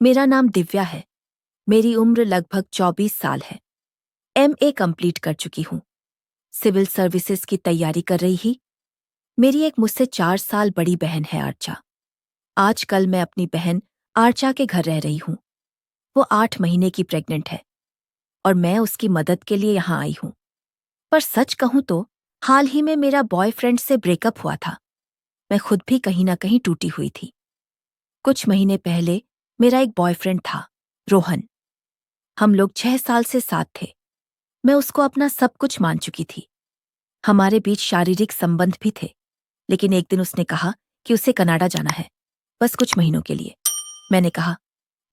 मेरा नाम दिव्या है। मेरी उम्र लगभग 24 साल है। एमए कंप्लीट कर चुकी हूँ। सिविल सर्विसेज की तैयारी कर रही ही। मेरी एक मुझसे 4 साल बड़ी बहन है आर्चा। आजकल मैं अपनी बहन आर्चा के घर रह रही हूँ। वो 8 महीने की प्रेग्नेंट है और मैं उसकी मदद के लिए यहाँ आई हूँ। पर सच कहूँ तो हाल ही में मेरा बॉयफ्रेंड से ब्रेकअप हुआ था। मैं खुद भी कहीं ना कहीं टूटी हुई थी। कुछ महीने पहले मेरा एक बॉयफ्रेंड था, रोहन। हम लोग 6 साल से साथ थे। मैं उसको अपना सब कुछ मान चुकी थी। हमारे बीच शारीरिक संबंध भी थे, लेकिन एक दिन उसने कहा कि उसे कनाडा जाना है, बस कुछ महीनों के लिए। मैंने कहा,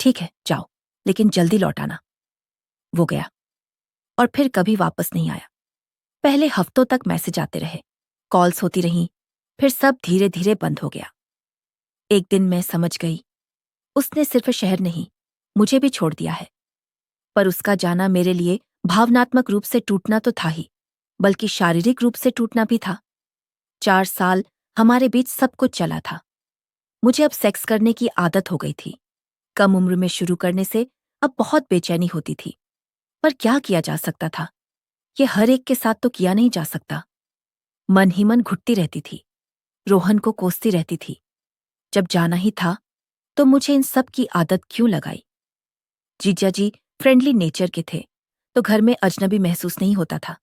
ठीक है जाओ, लेकिन जल्दी लौट आना। वो गया और फिर कभी वापस नहीं आया। पहले हफ्तों तक मैसेज आते रहे, कॉल्स होती रहीं, फिर सब धीरे धीरे बंद हो गया। एक दिन मैं समझ गई, उसने सिर्फ शहर नहीं, मुझे भी छोड़ दिया है। पर उसका जाना मेरे लिए भावनात्मक रूप से टूटना तो था ही, बल्कि शारीरिक रूप से टूटना भी था। 4 साल हमारे बीच सब कुछ चला था। मुझे अब सेक्स करने की आदत हो गई थी। कम उम्र में शुरू करने से अब बहुत बेचैनी होती थी। पर क्या किया जा सकता था? ये हर एक के साथ तो किया नहीं जा सकता। मन ही मन घुटती रहती थी, रोहन को कोसती रहती थी। जब जाना ही था तो मुझे इन सब की आदत क्यों लगाई? जीजा जी फ्रेंडली नेचर के थे, तो घर में अजनबी महसूस नहीं होता था।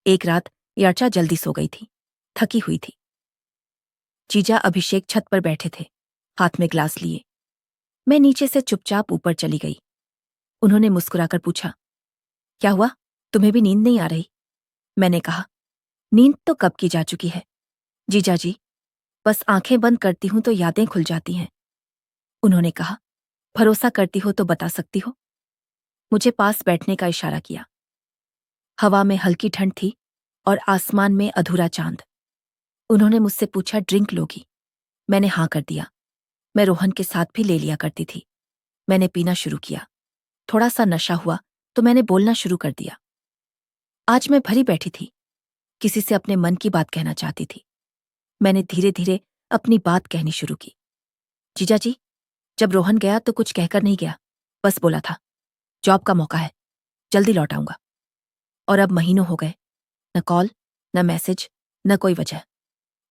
एक रात याचा जल्दी सो गई थी, थकी हुई थी। जीजा अभिषेक छत पर बैठे थे, हाथ में ग्लास लिए। मैं नीचे से चुपचाप ऊपर चली गई। उन्होंने मुस्कुराकर पूछा, क्या हुआ, तुम्हें भी नींद नहीं आ रही? मैंने कहा, नींद तो कब की जा चुकी है जीजा जी, बस आंखें बंद करती हूं तो यादें खुल जाती हैं। उन्होंने कहा, भरोसा करती हो तो बता सकती हो? मुझे पास बैठने का इशारा किया। हवा में हल्की ठंड थी और आसमान में अधूरा चांद। उन्होंने मुझसे पूछा, ड्रिंक लोगी? मैंने हाँ कर दिया। मैं रोहन के साथ भी ले लिया करती थी। मैंने पीना शुरू किया। थोड़ा सा नशा हुआ तो मैंने बोलना शुरू कर दिया। आज मैं भरी बैठी थी, किसी से अपने मन की बात कहना चाहती थी। मैंने धीरे धीरे अपनी बात कहनी शुरू की। जीजा जी, जब रोहन गया तो कुछ कहकर नहीं गया, बस बोला था, जॉब का मौका है, जल्दी लौट आऊंगा। और अब महीनों हो गए, न कॉल, न मैसेज, न कोई वजह।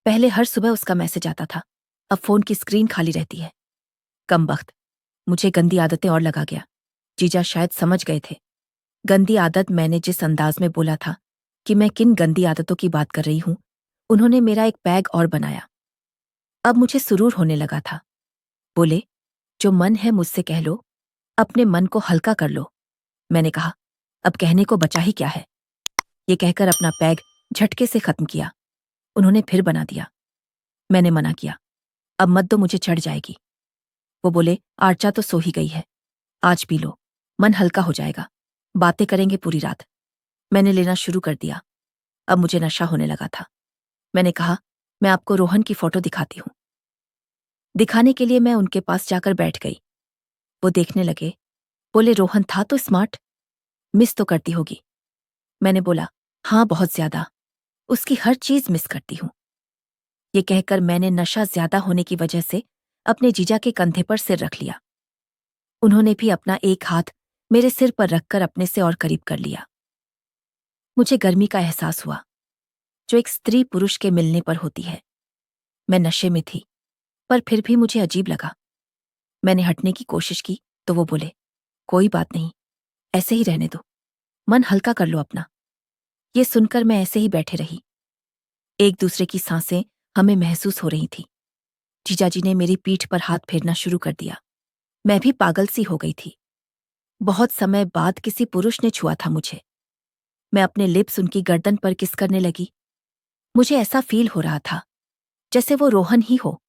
पहले हर सुबह उसका मैसेज आता था, अब फोन की स्क्रीन खाली रहती है। कमबख्त, मुझे गंदी आदतें और लगा गया। जीजा शायद समझ गए थे। गंदी आदत, मैंने जिस अंदाज में बोला था कि मैं किन गंदी आदतों की बात कर रही हूं, उन्होंने मेरा एक बैग और बनाया। अब मुझे सुरूर होने लगा था। बोले, जो मन है मुझसे कह लो, अपने मन को हल्का कर लो। मैंने कहा, अब कहने को बचा ही क्या है? ये कहकर अपना बैग झटके से खत्म किया। उन्होंने फिर बना दिया। मैंने मना किया, अब मत दो, मुझे चढ़ जाएगी। वो बोले, आर्चा तो सो ही गई है, आज पी लो, मन हल्का हो जाएगा, बातें करेंगे पूरी रात। मैंने लेना शुरू कर दिया। अब मुझे नशा होने लगा था। मैंने कहा, मैं आपको रोहन की फोटो दिखाती हूँ। दिखाने के लिए मैं उनके पास जाकर बैठ गई। वो देखने लगे। बोले, रोहन था तो स्मार्ट, मिस तो करती होगी। मैंने बोला, हाँ बहुत ज्यादा, उसकी हर चीज मिस करती हूँ। ये कहकर मैंने नशा ज्यादा होने की वजह से अपने जीजा के कंधे पर सिर रख लिया। उन्होंने भी अपना एक हाथ मेरे सिर पर रखकर अपने से और करीब कर लिया। मुझे गर्मी का एहसास हुआ, जो एक स्त्री पुरुष के मिलने पर होती है। मैं नशे में थी, पर फिर भी मुझे अजीब लगा। मैंने हटने की कोशिश की तो वो बोले, कोई बात नहीं, ऐसे ही रहने दो, मन हल्का कर लो अपना। ये सुनकर मैं ऐसे ही बैठे रही। एक दूसरे की सांसें हमें महसूस हो रही थी। जीजाजी ने मेरी पीठ पर हाथ फेरना शुरू कर दिया। मैं भी पागल सी हो गई थी। बहुत समय बाद किसी पुरुष ने छुआ था मुझे। मैं अपने लिप्स उनकी गर्दन पर किस करने लगी। मुझे ऐसा फील हो रहा था जैसे वो रोहन ही हो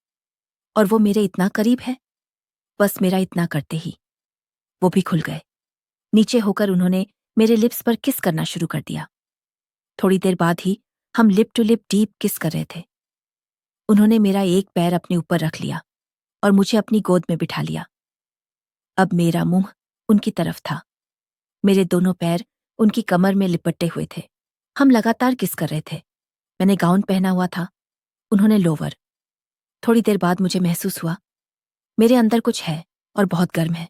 और वो मेरे इतना करीब है। बस मेरा इतना करते ही वो भी खुल गए। नीचे होकर उन्होंने मेरे लिप्स पर किस करना शुरू कर दिया। थोड़ी देर बाद ही हम लिप टू लिप डीप किस कर रहे थे। उन्होंने मेरा एक पैर अपने ऊपर रख लिया और मुझे अपनी गोद में बिठा लिया। अब मेरा मुंह उनकी तरफ था। मेरे दोनों पैर उनकी कमर में लिपटे हुए थे। हम लगातार किस कर रहे थे। मैंने गाउन पहना हुआ था, उन्होंने लोवर। थोड़ी देर बाद मुझे महसूस हुआ, मेरे अंदर कुछ है और बहुत गर्म है।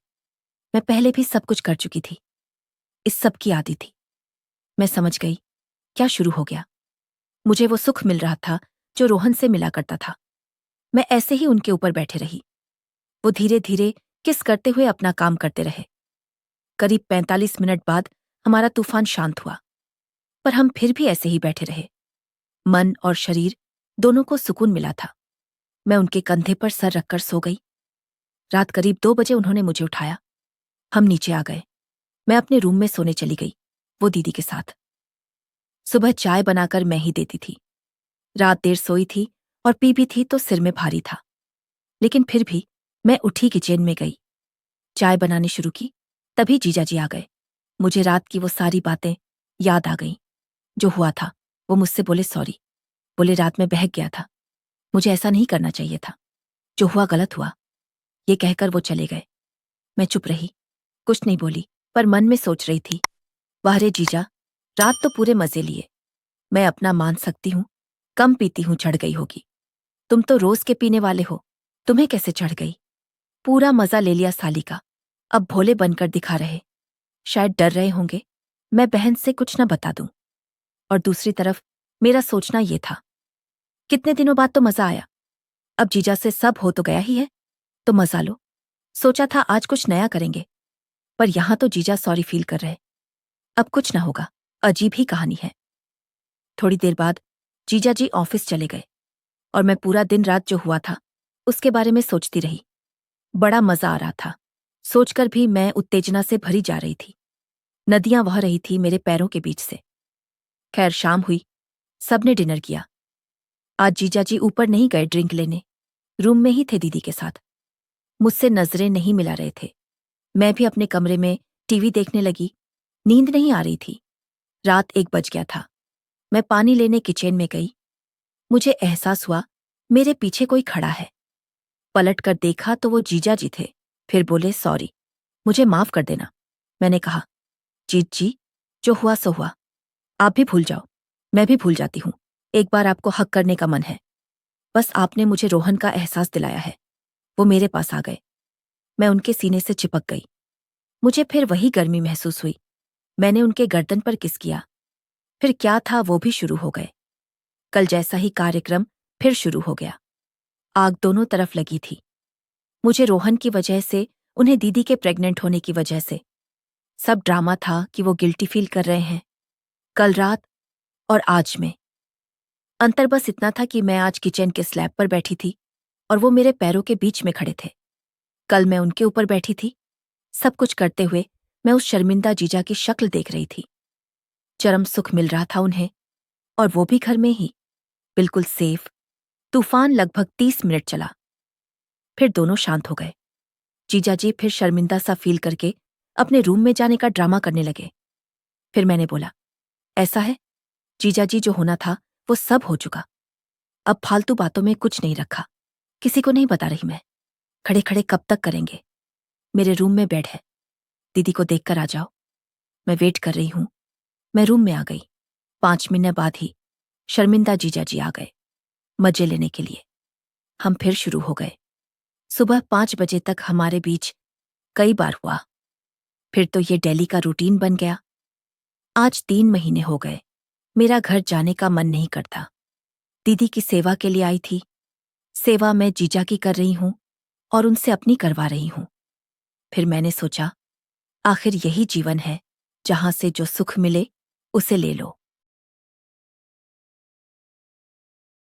मैं पहले भी सब कुछ कर चुकी थी। इस सब की आदी थी। मैं समझ गई क्या शुरू हो गया। मुझे वो सुख मिल रहा था जो रोहन से मिला करता था। मैं ऐसे ही उनके ऊपर बैठे रही। वो धीरे धीरे किस करते हुए अपना काम करते रहे। करीब 45 मिनट बाद हमारा तूफान शांत हुआ, पर हम फिर भी ऐसे ही बैठे रहे। मन और शरीर दोनों को सुकून मिला था। मैं उनके कंधे पर सर रखकर सो गई। रात करीब 2 बजे उन्होंने मुझे उठाया। हम नीचे आ गए। मैं अपने रूम में सोने चली गई, वो दीदी के साथ। सुबह चाय बनाकर मैं ही देती थी। रात देर सोई थी और पी भी थी तो सिर में भारी था, लेकिन फिर भी मैं उठी किचन में गई। चाय बनानी शुरू की, तभी जीजाजी आ गए। मुझे रात की वो सारी बातें याद आ गईं। जो हुआ था वो मुझसे बोले सॉरी। बोले रात में बहक गया था, मुझे ऐसा नहीं करना चाहिए था। जो हुआ गलत हुआ, ये कहकर वो चले गए। मैं चुप रही, कुछ नहीं बोली, पर मन में सोच रही थी, वाह रे जीजा, रात तो पूरे मजे लिए। मैं अपना मान सकती हूँ, कम पीती हूँ चढ़ गई होगी। तुम तो रोज के पीने वाले हो, तुम्हें कैसे चढ़ गई। पूरा मजा ले लिया साली का। अब भोले बनकर दिखा रहे। शायद डर रहे होंगे मैं बहन से कुछ न बता दूं। और दूसरी तरफ मेरा सोचना ये था, कितने दिनों बाद तो मजा आया। अब जीजा से सब हो तो गया ही है, तो मजा लो। सोचा था आज कुछ नया करेंगे, पर यहां तो जीजा सॉरी फील कर रहे। अब कुछ ना होगा, अजीब ही कहानी है। थोड़ी देर बाद जीजा जी ऑफिस चले गए और मैं पूरा दिन रात जो हुआ था उसके बारे में सोचती रही। बड़ा मजा आ रहा था। सोचकर भी मैं उत्तेजना से भरी जा रही थी। नदियां बह रही थी मेरे पैरों के बीच से। खैर शाम हुई, सबने डिनर किया। आज जीजाजी ऊपर नहीं गए ड्रिंक लेने, रूम में ही थे दीदी के साथ। मुझसे नजरें नहीं मिला रहे थे। मैं भी अपने कमरे में टीवी देखने लगी। नींद नहीं आ रही थी। रात 1 बज गया था। मैं पानी लेने किचन में गई। मुझे एहसास हुआ मेरे पीछे कोई खड़ा है। पलट कर देखा तो वो जीजा जी थे। फिर बोले सॉरी, मुझे माफ कर देना। मैंने कहा, जीत जी, जो हुआ सो हुआ। आप भी भूल जाओ, मैं भी भूल जाती हूँ। एक बार आपको हक करने का मन है। बस आपने मुझे रोहन का एहसास दिलाया है। वो मेरे पास आ गए। मैं उनके सीने से चिपक गई। मुझे फिर वही गर्मी महसूस हुई। मैंने उनके गर्दन पर किस किया। फिर क्या था वो भी शुरू हो गए। कल जैसा ही कार्यक्रम फिर शुरू हो गया। आग दोनों तरफ लगी थी। मुझे रोहन की वजह से, उन्हें दीदी के प्रेग्नेंट होने की वजह से। सब ड्रामा था कि वो गिल्टी फील कर रहे हैं। कल रात और आज में अंतर बस इतना था कि मैं आज किचन के स्लैब पर बैठी थी और वो मेरे पैरों के बीच में खड़े थे। कल मैं उनके ऊपर बैठी थी। सब कुछ करते हुए मैं उस शर्मिंदा जीजा की शक्ल देख रही थी। चरम सुख मिल रहा था उन्हें, और वो भी घर में ही, बिल्कुल सेफ। तूफान लगभग 30 मिनट चला, फिर दोनों शांत हो गए। जीजाजी फिर शर्मिंदा सा फील करके अपने रूम में जाने का ड्रामा करने लगे। फिर मैंने बोला, ऐसा है जीजाजी, जो होना था वो सब हो चुका। अब फालतू बातों में कुछ नहीं रखा। किसी को नहीं बता रही मैं। खड़े खड़े कब तक करेंगे। मेरे रूम में बेड है, दीदी को देखकर आ जाओ। मैं वेट कर रही हूं। मैं रूम में आ गई। 5 मिनट बाद ही शर्मिंदा जीजाजी आ गए, मजे लेने के लिए। हम फिर शुरू हो गए। सुबह 5 बजे तक हमारे बीच कई बार हुआ। फिर तो ये डेली का रूटीन बन गया। आज 3 महीने हो गए। मेरा घर जाने का मन नहीं करता। दीदी की सेवा के लिए आई थी। सेवा मैं जीजा की कर रही हूं और उनसे अपनी करवा रही हूं। फिर मैंने सोचा, आखिर यही जीवन है, जहां से जो सुख मिले उसे ले लो।